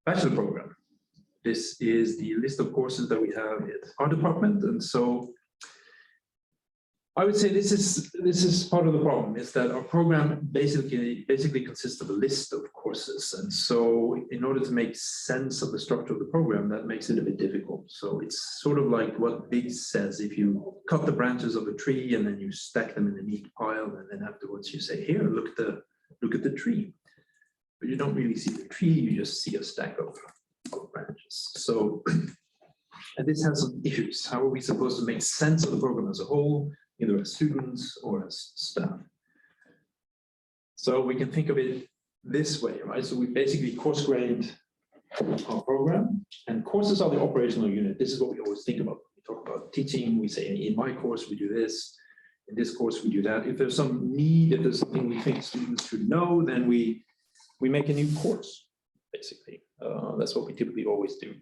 bachelor program. This is the list of courses that we have at our department, and so I would say this is part of the problem, is that our program basically consists of a list of courses, and so in order to make sense of the structure of the program, that makes it a bit difficult. So it's sort of like what Biggs says: if you cut the branches of a tree and then you stack them in a neat pile, and then afterwards you say, "Here, look at the tree," but you don't really see the tree; you just see a stack of branches. So, and this has some issues. How are we supposed to make sense of the program as a whole, either as students or as staff? So we can think of it this way, right? So we basically course-grained our program, and courses are the operational unit. This is what we always think about. We talk about teaching, we say, in my course, we do this. In this course, we do that. If there's some need, if there's something we think students should know, then we make a new course, basically. That's what we typically always do.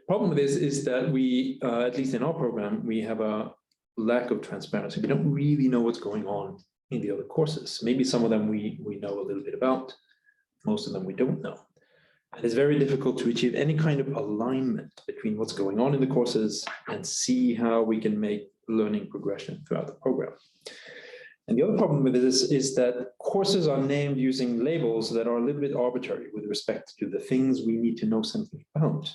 Problem with this is that we, at least in our program, we have a lack of transparency. We don't really know what's going on in the other courses. Maybe some of them we know a little bit about, most of them we don't know. And it's very difficult to achieve any kind of alignment between what's going on in the courses and see how we can make learning progression throughout the program. And the other problem with this is that courses are named using labels that are a little bit arbitrary with respect to the things we need to know something about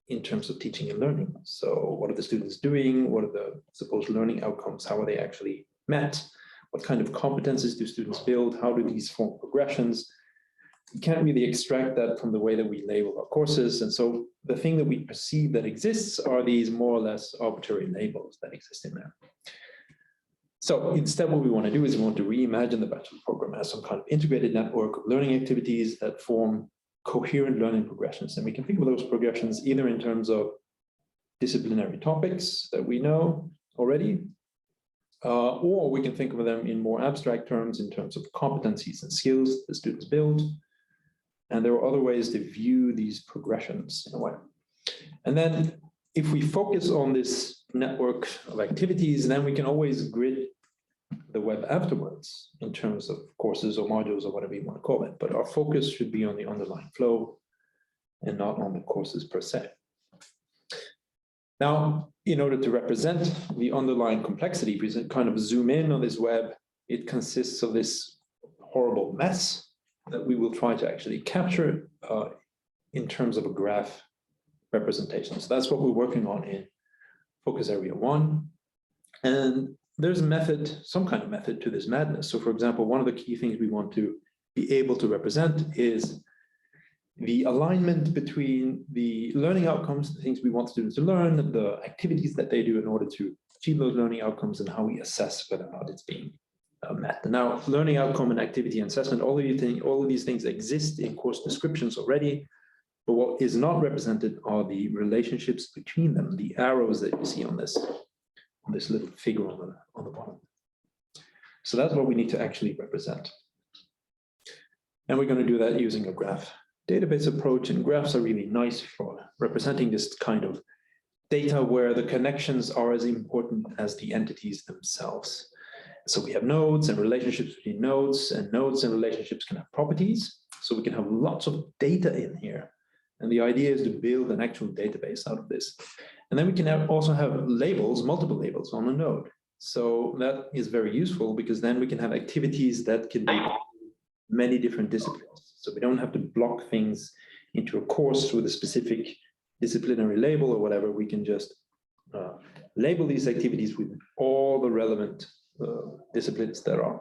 in terms of teaching and learning. So what are the students doing? What are the supposed learning outcomes? How are they actually met? What kind of competences do students build? How do these form progressions? We can't really extract that from the way that we label our courses. And so the thing that we perceive that exists are these more or less arbitrary labels that exist in there. So instead, what we want to do is we want to reimagine the bachelor program as some kind of integrated network of learning activities that form coherent learning progressions. And we can think of those progressions either in terms of disciplinary topics that we know already, or we can think of them in more abstract terms in terms of competencies and skills the students build. And there are other ways to view these progressions in a way. And then if we focus on this network of activities, then we can always grid the web afterwards in terms of courses or modules or whatever you want to call it. But our focus should be on the underlying flow and not on the courses per se. Now, in order to represent the underlying complexity, if we kind of zoom in on this web, it consists of this horrible mess that we will try to actually capture in terms of a graph representation. So that's what we're working on in focus area 1. And there's a method, some kind of method to this madness. So for example, one of the key things we want to be able to represent is the alignment between the learning outcomes, the things we want students to learn, the activities that they do in order to achieve those learning outcomes, and how we assess whether or not it's being met. And now, learning outcome and activity and assessment, all of these things exist in course descriptions already, but what is not represented are the relationships between them, the arrows that you see on this little figure on the bottom. So that's what we need to actually represent. And we're going to do that using a graph database approach, and graphs are really nice for representing this kind of data where the connections are as important as the entities themselves. So we have nodes and relationships between nodes, and nodes and relationships can have properties. So we can have lots of data in here. And the idea is to build an actual database out of this. And then we can also have labels, multiple labels on a node. So that is very useful because then we can have activities that can be many different disciplines. So we don't have to block things into a course with a specific disciplinary label or whatever. We can just label these activities with all the relevant disciplines that are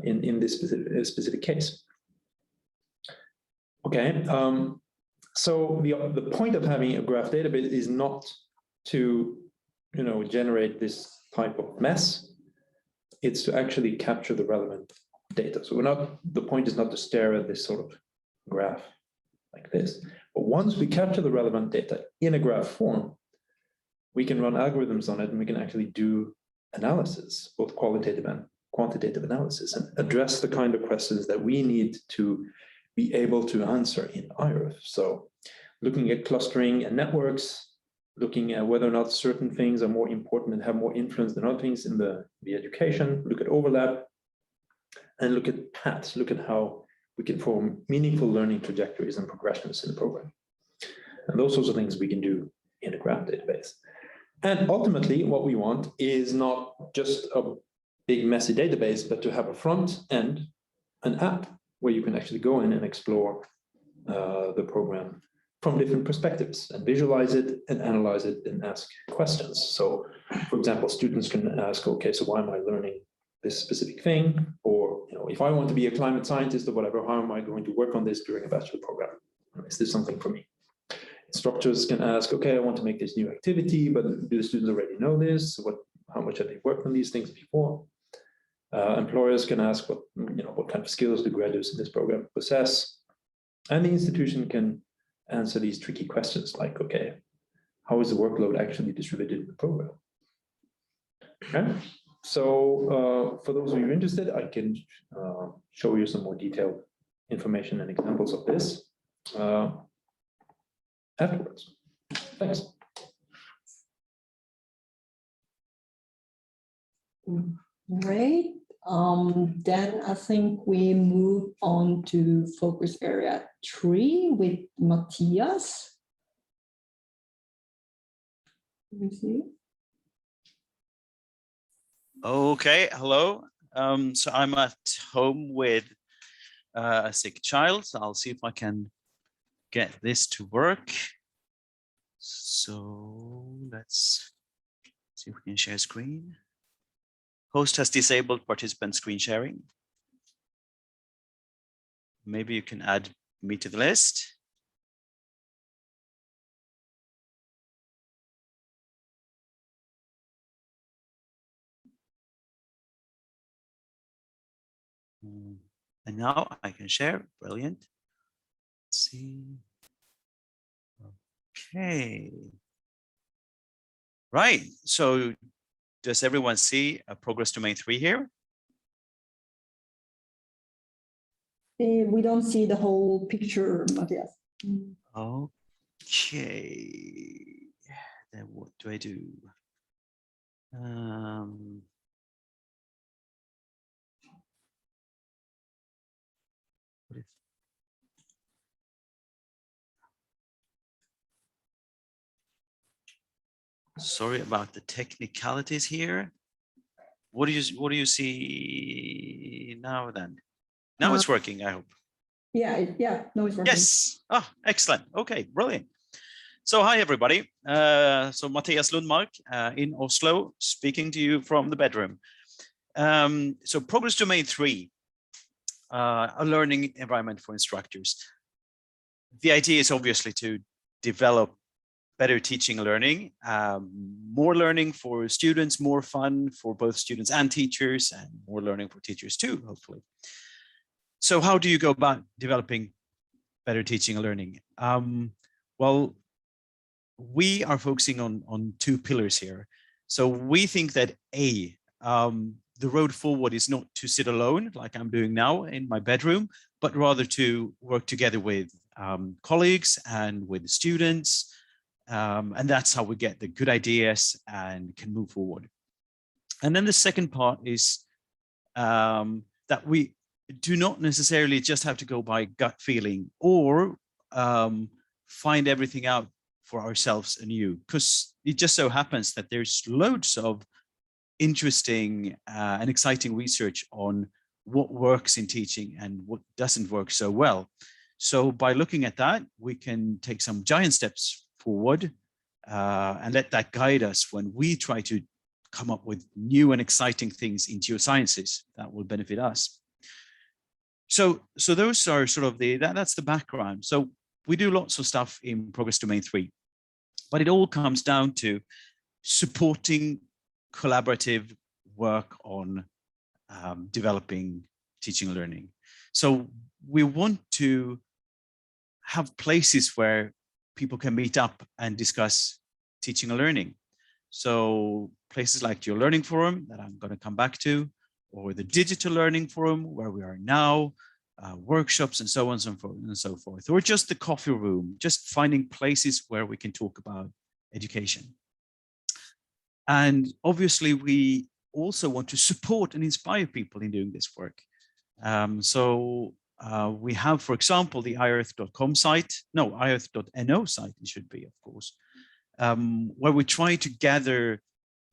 in this specific case. Okay, so the point of having a graph database is not to generate this type of mess. It's to actually capture the relevant data. So the point is not to stare at this sort of graph like this. But once we capture the relevant data in a graph form, we can run algorithms on it, and we can actually do analysis, both qualitative and quantitative analysis, and address the kind of questions that we need to be able to answer in iEarth. So looking at clustering and networks, looking at whether or not certain things are more important and have more influence than other things in the education, look at overlap, and look at paths, look at how we can form meaningful learning trajectories and progressions in the program. And those sorts of things we can do in a graph database. And ultimately, what we want is not just a big messy database, but to have a front end, an app where you can actually go in and explore the program from different perspectives and visualize it and analyze it and ask questions. So, for example, students can ask, okay, so why am I learning this specific thing? Or, you know, if I want to be a climate scientist or whatever, how am I going to work on this during a bachelor program? Is this something for me? Instructors can ask, okay, I want to make this new activity, but do the students already know this? How much have they worked on these things before? Employers can ask what kind of skills do graduates in this program possess? And the institution can answer these tricky questions like, okay, how is the workload actually distributed in the program? Okay, so for those of you interested, I can show you some more detailed information and examples of this afterwards. Thanks. Great. Then I think we move on to focus area 3 with Mattias. Let me see. Okay, hello. So I'm at home with a sick child. So I'll see if I can get this to work. So let's see if we can share screen. Host has disabled participant screen sharing. Maybe you can add me to the list. And now I can share. Brilliant. Let's see. Okay. Right. So does everyone see a progress domain 3 here? We don't see the whole picture, Mattias. Okay. Then what do I do? Sorry about the technicalities here. What do you see now then? Now it's working, I hope. Yeah, no, it's working. Yes. Ah, excellent. Okay, brilliant. So hi everybody. So Mattias Lundmark in Oslo, speaking to you from the bedroom. So progress domain 3, a learning environment for instructors. The idea is obviously to develop better teaching and learning, more learning for students, more fun for both students and teachers, and more learning for teachers too, hopefully. So how do you go about developing better teaching and learning? Well, we are focusing on 2 pillars here. So we think that the road forward is not to sit alone like I'm doing now in my bedroom, but rather to work together with colleagues and with students. And that's how we get the good ideas and can move forward. And then the second part is that we do not necessarily just have to go by gut feeling or find everything out for ourselves anew, because it just so happens that there's loads of interesting and exciting research on what works in teaching and what doesn't work so well. So by looking at that, we can take some giant steps forward and let that guide us when we try to come up with new and exciting things in geosciences that will benefit us. So those are sort of that's the background. So we do lots of stuff in progress domain 3, but it all comes down to supporting collaborative work on developing teaching and learning. So we want to have places where people can meet up and discuss teaching and learning. So places like your learning forum that I'm going to come back to, or the digital learning forum where we are now, workshops and so on and so forth, or just the coffee room, just finding places where we can talk about education. And obviously we also want to support and inspire people in doing this work. So we have, for example, the iEarth.com site, no, iEarth.no site, it should be, of course, where we try to gather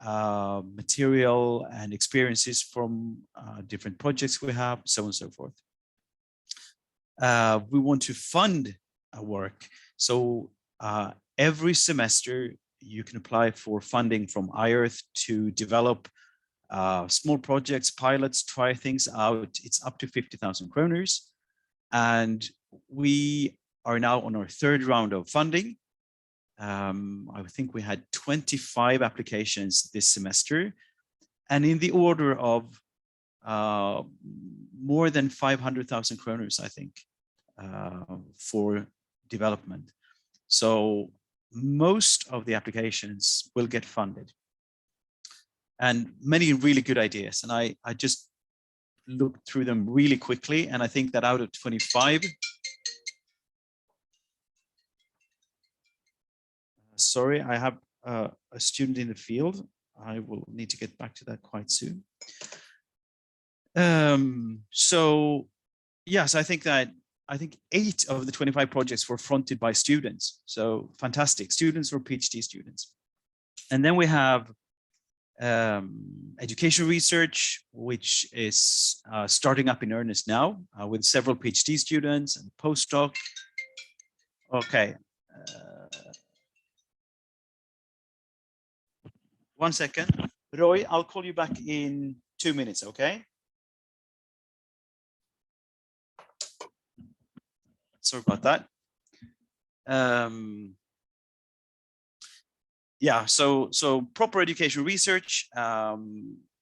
material and experiences from different projects we have, so on and so forth. We want to fund our work. So every semester you can apply for funding from iEarth to develop small projects, pilots, try things out. It's up to 50,000 kroners. And we are now on our third round of funding. I think we had 25 applications this semester, and in the order of more than 500,000 kroners, I think, for development. So most of the applications will get funded, and many really good ideas. And I just looked through them really quickly, and I think that out of 25, sorry, I have a student in the field. I will need to get back to that quite soon. So yes, I think 8 of the 25 projects were fronted by students. So fantastic, students or PhD students. And then we have education research, which is starting up in earnest now with several PhD students and postdoc. Okay. One second. Roy, I'll call you back in 2 minutes, okay? Sorry about that. Yeah, so proper education research. I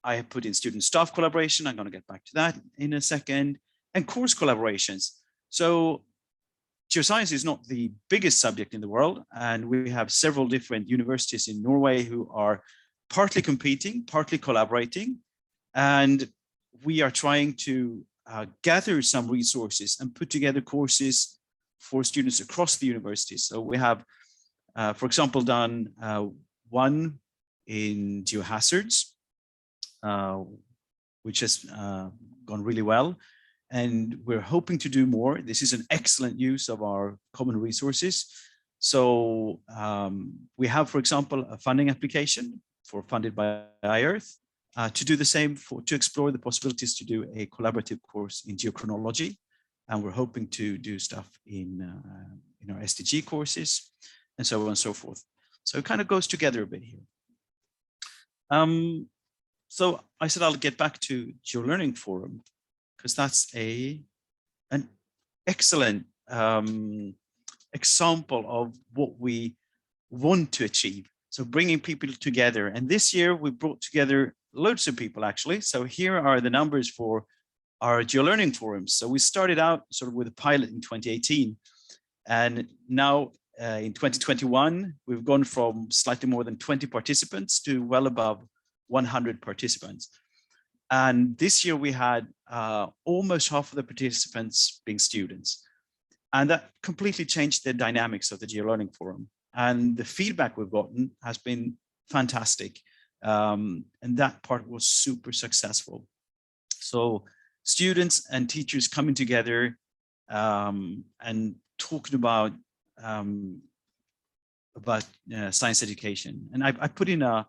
have put in student staff collaboration. I'm going to get back to that in a second. And course collaborations. So geoscience is not the biggest subject in the world, and we have several different universities in Norway who are partly competing, partly collaborating, and we are trying to gather some resources and put together courses for students across the universities. So we have, for example, done one in geohazards, which has gone really well. And we're hoping to do more. This is an excellent use of our common resources. So we have, for example, a funding application funded by iEarth to do the same, to explore the possibilities to do a collaborative course in geochronology. And we're hoping to do stuff in our SDG courses and so on and so forth. So it kind of goes together a bit here. So I said I'll get back to GeoLearning Forum, because that's an excellent example of what we want to achieve. So bringing people together. And this year we brought together loads of people, actually. So here are the numbers for our GeoLearning forums. So we started out sort of with a pilot in 2018. And now in 2021, we've gone from slightly more than 20 participants to well above 100 participants. And this year we had almost half of the participants being students. And that completely changed the dynamics of the GeoLearning Forum. And the feedback we've gotten has been fantastic. And that part was super successful. So students and teachers coming together and talking about science education. And I put in a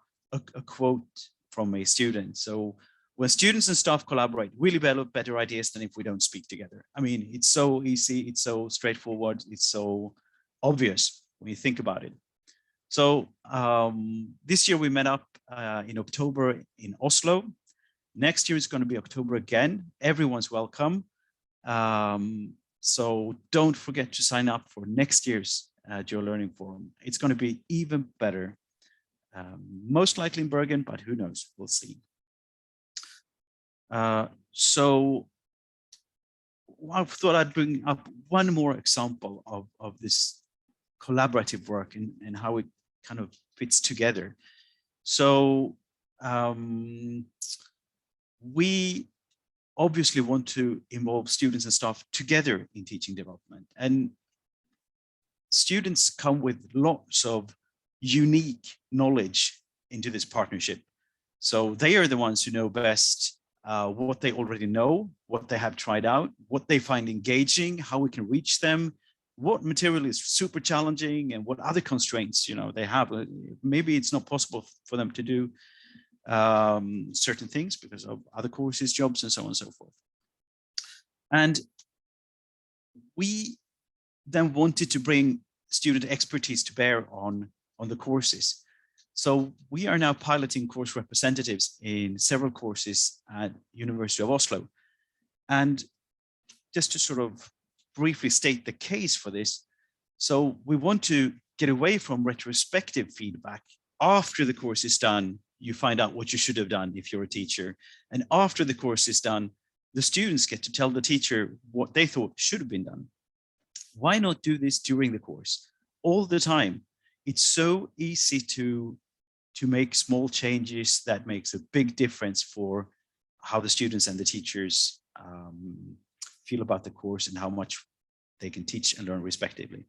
quote from a student. So when students and staff collaborate, we develop better ideas than if we don't speak together. I mean, it's so easy, it's so straightforward, it's so obvious when you think about it. So this year we met up in October in Oslo. Next year is going to be October again. Everyone's welcome. So don't forget to sign up for next year's GeoLearning Forum. It's going to be even better. Most likely in Bergen, but who knows? We'll see. So I thought I'd bring up one more example of this collaborative work and how it kind of fits together. So we obviously want to involve students and staff together in teaching development, and students come with lots of unique knowledge into this partnership. So they are the ones who know best what they already know, what they have tried out, what they find engaging, how we can reach them, what material is super challenging, and what other constraints, you know, they have. Maybe it's not possible for them to do certain things because of other courses, jobs, and so on and so forth. And we then wanted to bring student expertise to bear on the courses. So we are now piloting course representatives in several courses at University of Oslo. And just to sort of briefly state the case for this, so we want to get away from retrospective feedback. After the course is done, you find out what you should have done if you're a teacher. And after the course is done, the students get to tell the teacher what they thought should have been done. Why not do this during the course all the time? It's so easy to make small changes that makes a big difference for how the students and the teachers feel about the course and how much they can teach and learn respectively.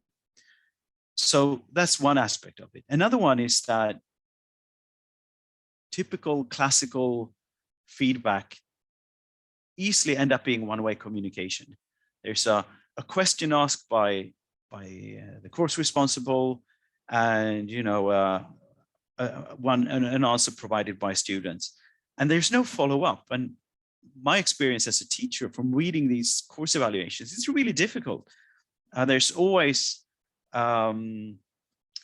So that's one aspect of it. Another one is that typical classical feedback easily end up being one-way communication. There's a question asked by the course responsible, and you know an answer provided by students, and there's no follow-up. And my experience as a teacher from reading these course evaluations, it's really difficult. There's always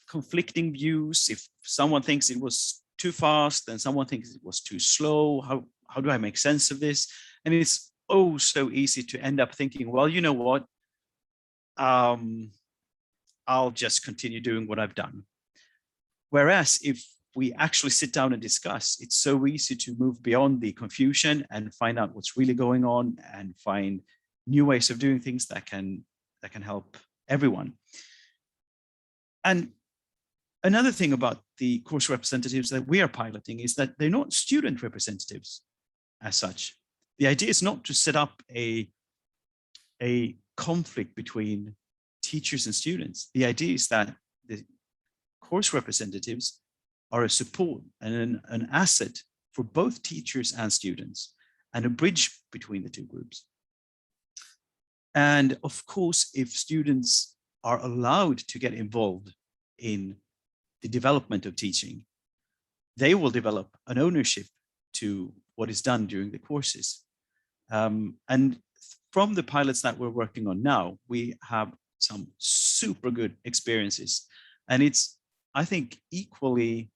conflicting views. If someone thinks it was too fast, then someone thinks it was too slow. How do I make sense of this? And it's oh so easy to end up thinking, well, you know what? I'll just continue doing what I've done. Whereas if we actually sit down and discuss, it's so easy to move beyond the confusion and find out what's really going on and find new ways of doing things that can help everyone. And another thing about the course representatives that we are piloting is that they're not student representatives as such. The idea is not to set up a conflict between teachers and students. The idea is that the course representatives are a support and an asset for both teachers and students, and a bridge between the two groups. And of course, if students are allowed to get involved in the development of teaching, they will develop an ownership to what is done during the courses. And from the pilots that we're working on now, we have some super good experiences. And it's, I think, equally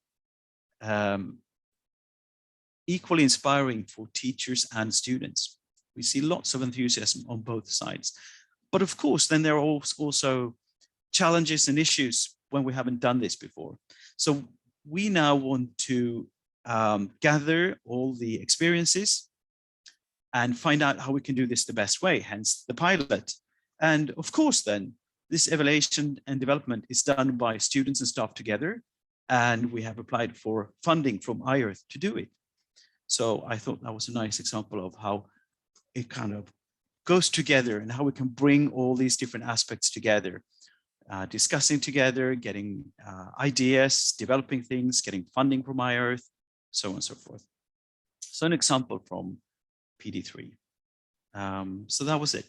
inspiring for teachers and students. We see lots of enthusiasm on both sides. But of course, then there are also challenges and issues when we haven't done this before. So we now want to gather all the experiences and find out how we can do this the best way, hence the pilot. And of course, then, this evaluation and development is done by students and staff together, and we have applied for funding from iEarth to do it. So I thought that was a nice example of how it kind of goes together and how we can bring all these different aspects together, discussing together, getting ideas, developing things, getting funding from iEarth, so on and so forth. So an example from PD3. So that was it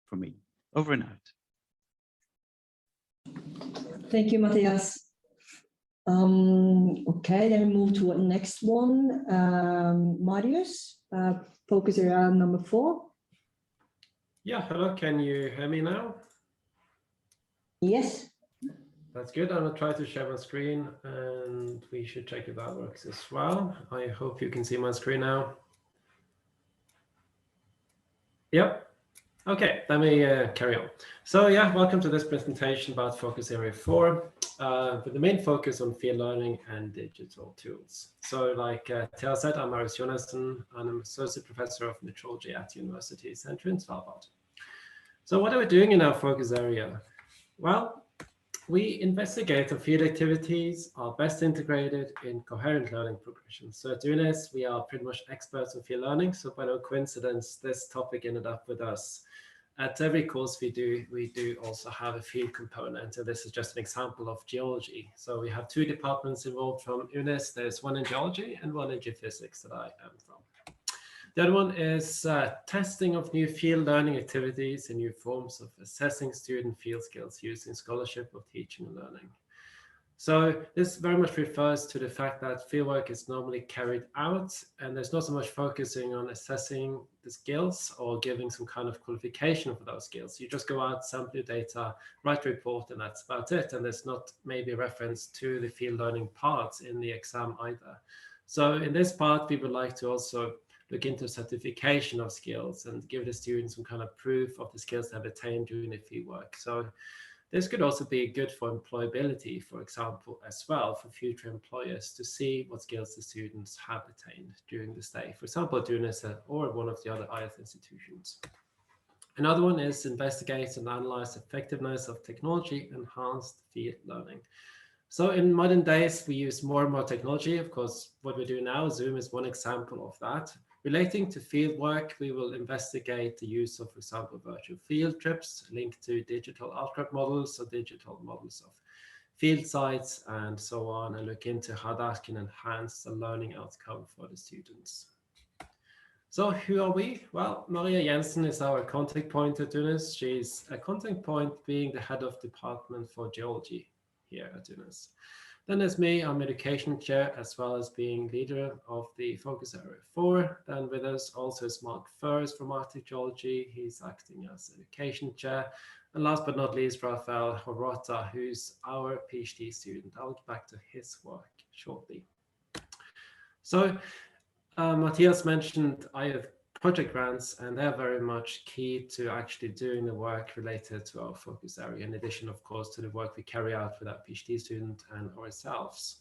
for me. Over and out. Thank you, Mattias. Okay, then we move to the next one. Marius, focus area number 4. Yeah, hello, can you hear me now? Yes. That's good. I'm gonna try to share my screen and we should check if that works as well. I hope you can see my screen now. Yep. Okay, let me carry on. So yeah, welcome to this presentation about focus area 4, with the main focus on field learning and digital tools. So like Thea said, I'm Marius Jonassen, and I'm Associate Professor of Metrology at University Center in Svalbard. So what are we doing in our focus area? Well, we investigate if field activities are best integrated in coherent learning progression. So at UNIS, we are pretty much experts in field learning. So by no coincidence, this topic ended up with us. At every course we do also have a field component. And this is just an example of geology. So we have 2 departments involved from UNIS. There's one in geology and one in geophysics that I am from. The other one is testing of new field learning activities and new forms of assessing student field skills using scholarship of teaching and learning. So this very much refers to the fact that fieldwork is normally carried out and there's not so much focusing on assessing the skills or giving some kind of qualification for those skills. You just go out, sample your data, write a report, and that's about it. And there's not maybe a reference to the field learning parts in the exam either. So in this part, we would like to also look into certification of skills and give the students some kind of proof of the skills they have attained during the fieldwork. So this could also be good for employability, for example, as well, for future employers to see what skills the students have attained during the stay, for example, doing this at or one of the other iEarth institutions. Another one is investigate and analyze effectiveness of technology-enhanced field learning. So in modern days, we use more and more technology. Of course, what we do now, Zoom is one example of that. Relating to field work, we will investigate the use of, for example, virtual field trips linked to digital outcrop models or digital models of field sites and so on, and look into how that can enhance the learning outcome for the students. So who are we? Well, Maria Jensen is our contact point at Tunis. She's a contact point being the head of department for geology here at Tunis. Then there's me, I'm education chair, as well as being leader of the focus area 4. Then with us also is Mark Furs from Arctic Geology. He's acting as education chair. And last but not least, Rafael Horota, who's our PhD student. I'll get back to his work shortly. So Mattias mentioned iEarth project grants, and they're very much key to actually doing the work related to our focus area, in addition, of course, to the work we carry out with our PhD student and ourselves.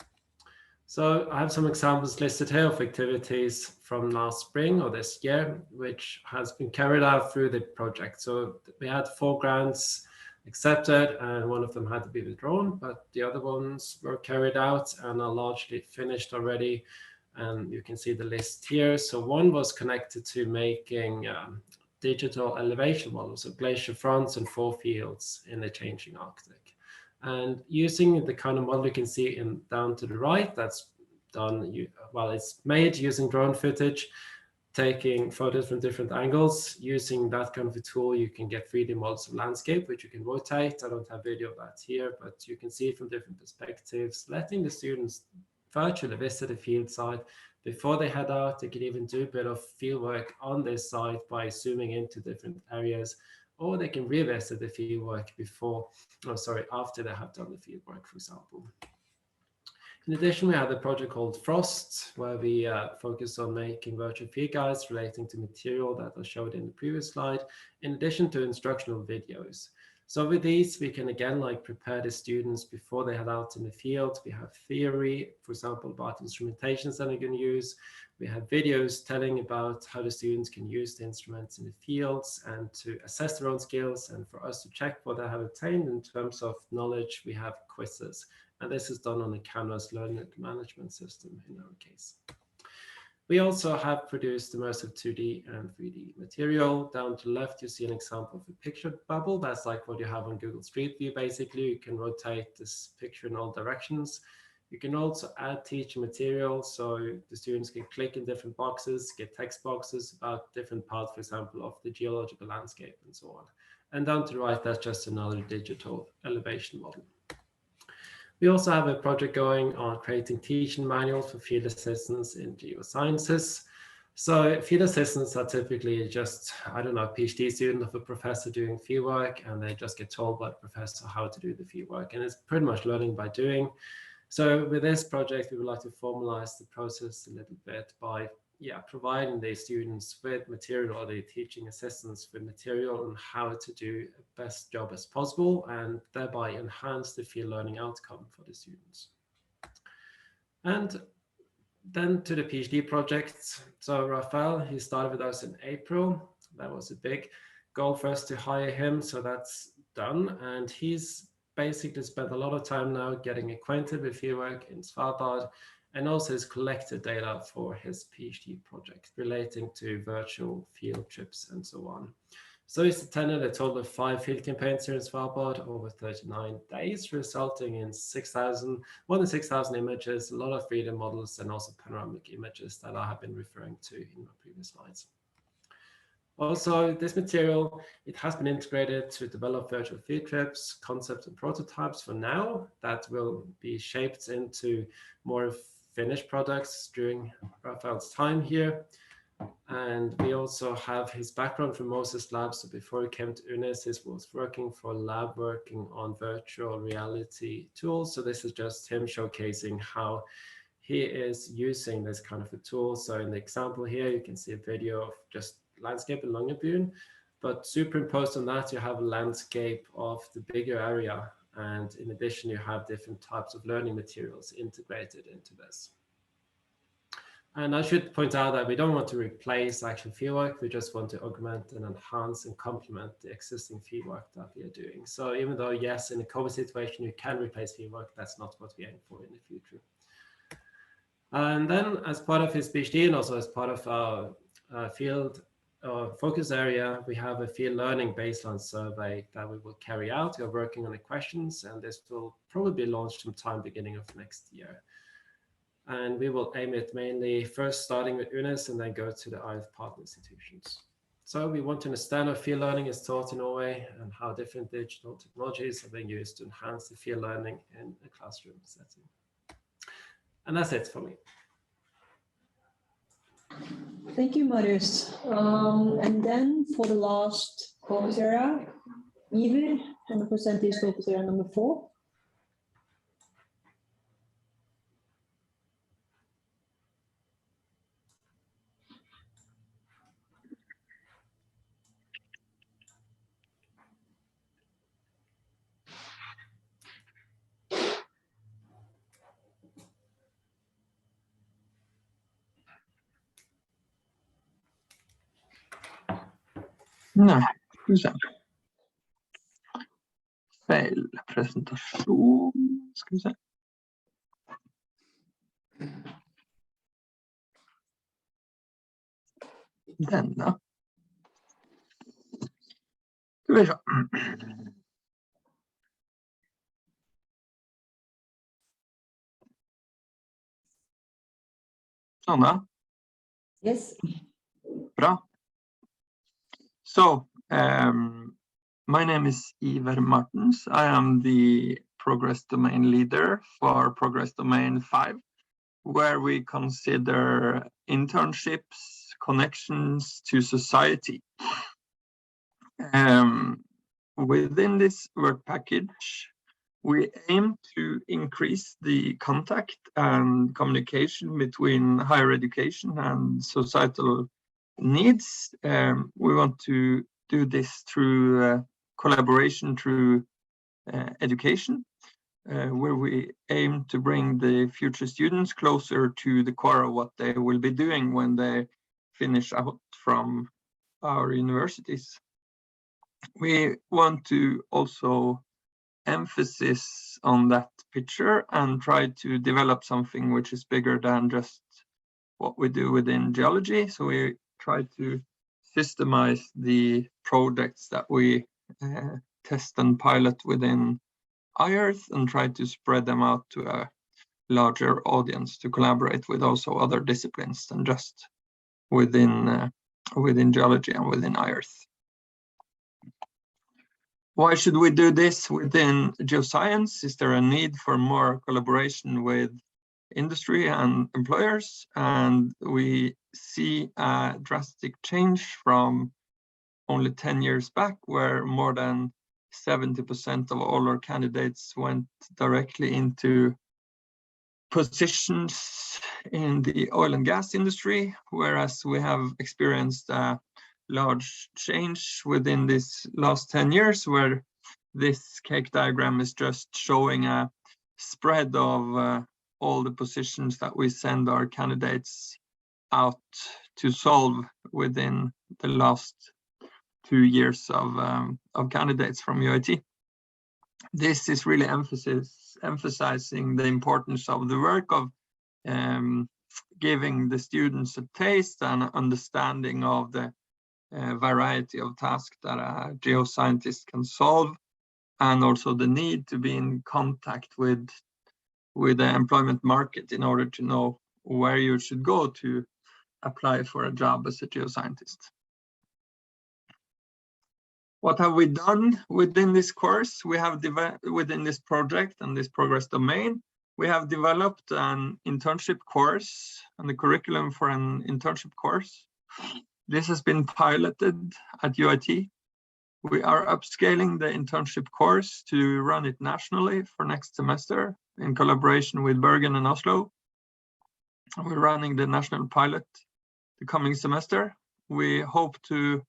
So I have some examples listed here of activities from last spring or this year, which has been carried out through the project. So we had 4 grants accepted, and one of them had to be withdrawn, but the other ones were carried out and are largely finished already. And you can see the list here. So one was connected to making digital elevation models of glacier fronts and forefields in the changing Arctic. And using the kind of model you can see in down to the right, that's done, well, it's made using drone footage, taking photos from different angles. Using that kind of a tool, you can get 3D models of landscape, which you can rotate. I don't have video of that here, but you can see it from different perspectives, letting the students virtually visit a field site before they head out. They can even do a bit of field work on this site by zooming into different areas, or they can revisit the field work after they have done the field work, for example. In addition, we have a project called Frost, where we focus on making virtual field guides relating to material that I showed in the previous slide, in addition to instructional videos. So with these, we can again prepare the students before they head out in the field. We have theory, for example, about instrumentations that they're going to use. We have videos telling about how the students can use the instruments in the fields and to assess their own skills. And for us to check what they have attained in terms of knowledge, we have quizzes. And this is done on the Canvas learning management system in our case. We also have produced immersive 2D and 3D material. Down to the left, you see an example of a picture bubble. That's like what you have on Google Street View, basically. You can rotate this picture in all directions. You can also add teaching material, so the students can click in different boxes, get text boxes about different parts, for example, of the geological landscape and so on. And down to the right, that's just another digital elevation model. We also have a project going on creating teaching manuals for field assistants in geosciences. So field assistants are typically just, I don't know, a PhD student of a professor doing fieldwork, and they just get told by the professor how to do the fieldwork. And it's pretty much learning by doing. So with this project, we would like to formalize the process a little bit by providing the students with material, or the teaching assistants with material on how to do the best job as possible, and thereby enhance the field learning outcome for the students. And then to the PhD project. So Rafael, he started with us in April. That was a big goal for us to hire him, so that's done. And he's basically spent a lot of time now getting acquainted with fieldwork in Svalbard, and also has collected data for his PhD project relating to virtual field trips and so on. So he's attended a total of 5 field campaigns here in Svalbard over 39 days, resulting in more than 6,000 images, a lot of 3D models, and also panoramic images that I have been referring to in my previous slides. Also, this material, it has been integrated to develop virtual field trips, concepts, and prototypes for now that will be shaped into more finished products during Raphael's time here. And we also have his background from Moses Labs. So before he came to UNIS, he was working for lab working on virtual reality tools. So this is just him showcasing how he is using this kind of a tool. So in the example here, you can see a video of just landscape in Longyearbyen, but superimposed on that, you have a landscape of the bigger area. And in addition, you have different types of learning materials integrated into this. And I should point out that we don't want to replace actual fieldwork. We just want to augment and enhance and complement the existing fieldwork that we are doing. So even though, yes, in a COVID situation, you can replace fieldwork, that's not what we aim for in the future. And then as part of his PhD and also as part of our field focus area, we have a field learning baseline survey that we will carry out. We are working on the questions, and this will probably be launched sometime beginning of next year. And we will aim it mainly first starting with UNIS and then go to the iEarth partner institutions. So we want to understand how field learning is taught in Norway and how different digital technologies are being used to enhance the field learning in a classroom setting. And that's it for me. Thank you, Marius. And then for the last focus area, Iver, going to present his focus area number 4. Nej, ska vi se. Fail presentation. Ska vi se. Denna. Ska vi se. Såna. Yes. Bra. So, my name is Iver Martens. I am the Progress Domain Leader for Progress Domain 5, where we consider internships, connections to society. Within this work package, we aim to increase the contact and communication between higher education and societal needs. We want to do this through collaboration through education, where we aim to bring the future students closer to the core of what they will be doing when they finish out from our universities. We want to also emphasis on that picture and try to develop something which is bigger than just what we do within geology. So we try to systemize the projects that we test and pilot within iEarth and try to spread them out to a larger audience to collaborate with also other disciplines than just within geology and within iEarth. Why should we do this within geoscience? Is there a need for more collaboration with industry and employers? And we see a drastic change from only 10 years back, where more than 70% of all our candidates went directly into positions in the oil and gas industry, whereas we have experienced a large change within this last 10 years, where this cake diagram is just showing a spread of all the positions that we send our candidates out to solve within the last 2 years of candidates from UIT. This is really emphasizing the importance of the work of giving the students a taste and understanding of the variety of tasks that a geoscientist can solve, and also the need to be in contact with the employment market in order to know where you should go to apply for a job as a geoscientist. What have we done within this course? We have within this project and this progress domain, we have developed an internship course and the curriculum for an internship course. This has been piloted at UiT. We are upscaling the internship course to run it nationally for next semester in collaboration with Bergen and Oslo. We're running the national pilot the coming semester. We hope to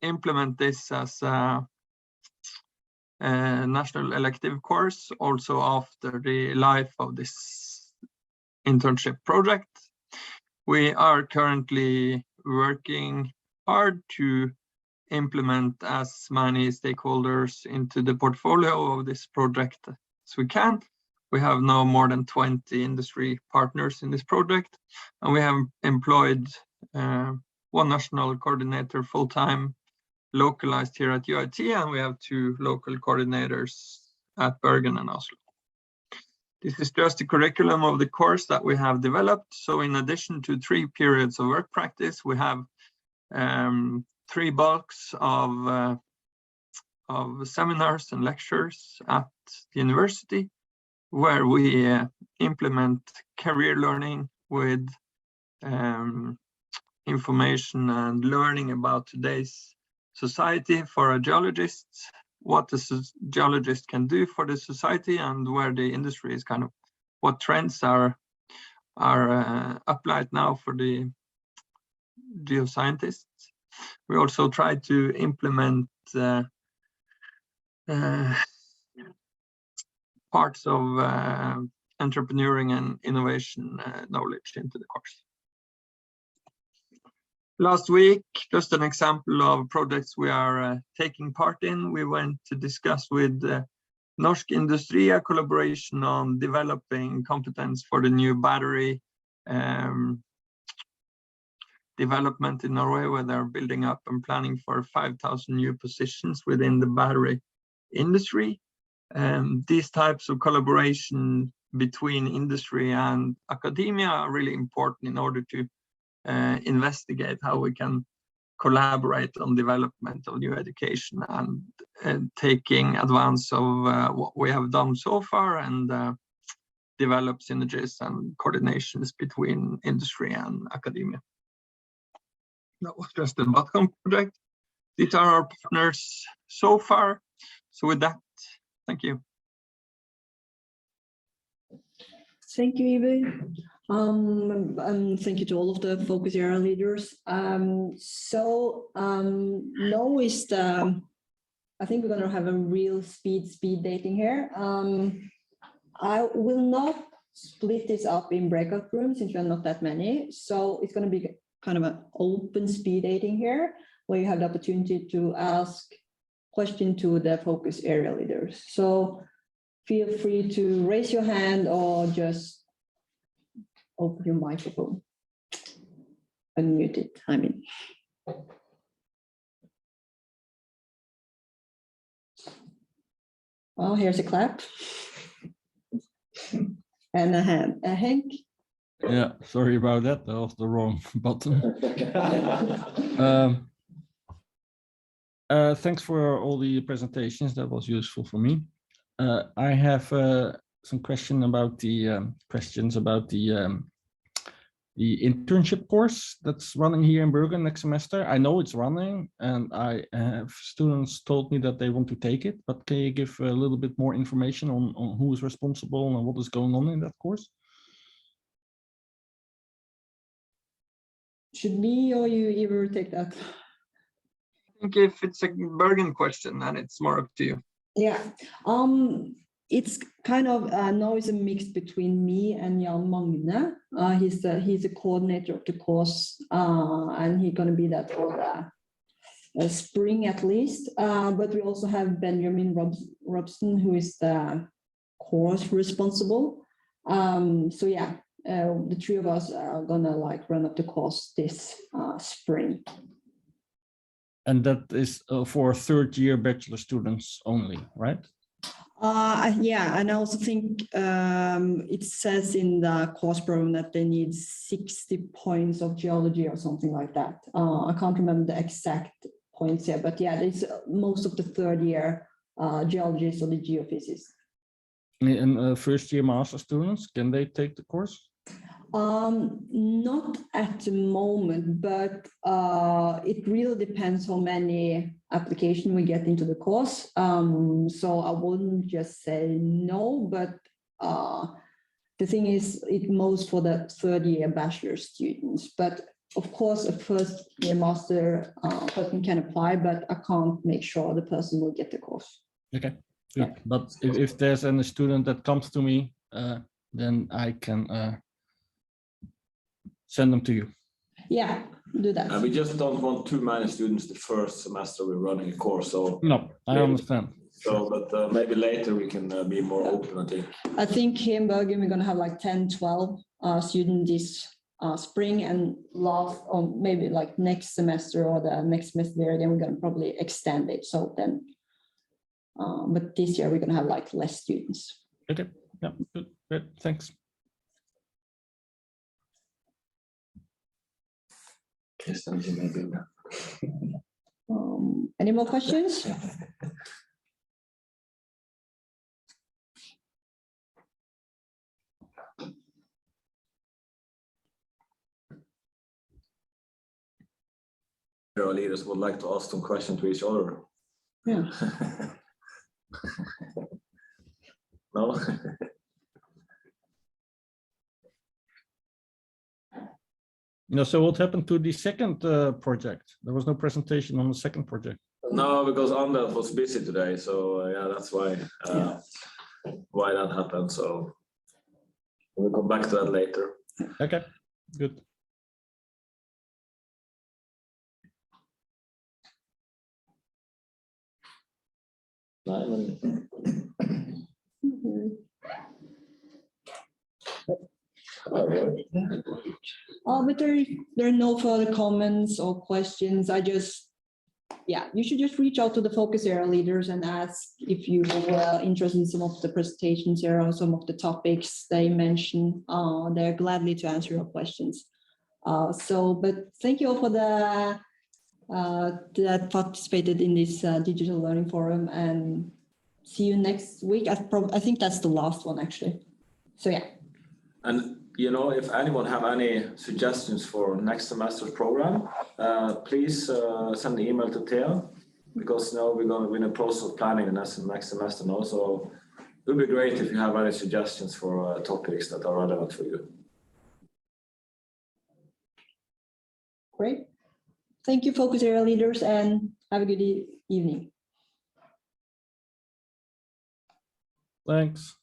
implement this as a national elective course also after the life of this internship project. We are currently working hard to implement as many stakeholders into the portfolio of this project as we can. We have now more than 20 industry partners in this project, and we have employed one national coordinator full-time localized here at UiT, and we have 2 local coordinators at Bergen and Oslo. This is just the curriculum of the course that we have developed. So in addition to 3 periods of work practice, we have 3 bulks of seminars and lectures at the university, where we implement career learning with information and learning about today's society for a geologist, what the geologist can do for the society, and where the industry is kind of, what trends are applied now for the geoscientists. We also try to implement parts of entrepreneuring and innovation knowledge into the course. Last week, just an example of projects we are taking part in. We went to discuss with Norsk Industri a collaboration on developing competence for the new battery development in Norway, where they're building up and planning for 5,000 new positions within the battery industry. These types of collaboration between industry and academia are really important in order to investigate how we can collaborate on development of new education and taking advance of what we have done so far and develop synergies and coordinations between industry and academia. That was just the Botcom project. These are our partners so far. So with that, thank you. Thank you, Iver. And thank you to all of the focus area leaders. Now is the, I think we're going to have a real speed dating here. I will not split this up in breakout rooms since we're not that many. So it's going to be kind of an open speed dating here, where you have the opportunity to ask questions to the focus area leaders. So feel free to raise your hand or just open your microphone. Unmute it, I mean. Oh, here's a clap. And a hand. Henk? Yeah, sorry about that. That was the wrong button. Thanks for all the presentations. That was useful for me. I have some questions about the internship course that's running here in Bergen next semester. I know it's running, and I have students told me that they want to take it, but can you give a little bit more information on who is responsible and what is going on in that course? Should me or you Iver take that? I think if it's a Bergen question, then it's more up to you. Yeah, it's kind of now it's a mix between me and Jan Magne. He's a coordinator of the course, and he's going to be that for the spring at least. But we also have Benjamin Robson, who is the course responsible. So yeah, the 3 of us are gonna like run up the course this spring. And that is for third-year bachelor students only, right? Yeah, and I also think it says in the course program that they need 60 points of geology or something like that. I can't remember the exact points here, but yeah, there's most of the third-year geologists or the geophysicists. And first-year master students, can they take the course? Not at the moment, but it really depends how many applications we get into the course. So I wouldn't just say no, but the thing is, it most for the third-year bachelor students. But of course, a first-year master person can apply, but I can't make sure the person will get the course. Okay, good. Yeah. But if there's any student that comes to me, then I can send them to you. Yeah, do that. And we just don't want too many students the first semester we're running a course. So no, I understand. So, but maybe later we can be more open, I think. I think here in Bergen, we're going to have like 10, 12 students this spring, and last, or maybe like next semester or the next semester again, we're going to probably extend it. So then, but this year we're going to have like less students. Okay, yeah, good, good, thanks. Any more questions? Our leaders would like to ask some questions to each other. Yeah. No? No, so what happened to the second project? There was no presentation on the second project. No, because Anders was busy today, so yeah, that's why that happened. So we'll come back to that later. Okay, good. But there are no further comments or questions. You should just reach out to the focus area leaders and ask if you were interested in some of the presentations here or some of the topics they mentioned. They're gladly to answer your questions. But thank you all for that participated in this digital learning forum, and see you next week. I think that's the last one actually. So yeah. And you know, if anyone have any suggestions for next semester's program, please send an email to Thea, because now we're in the process of planning the next semester now. So it would be great if you have any suggestions for topics that are relevant for you. Great. Thank you, focus area leaders, and have a good evening. Thanks.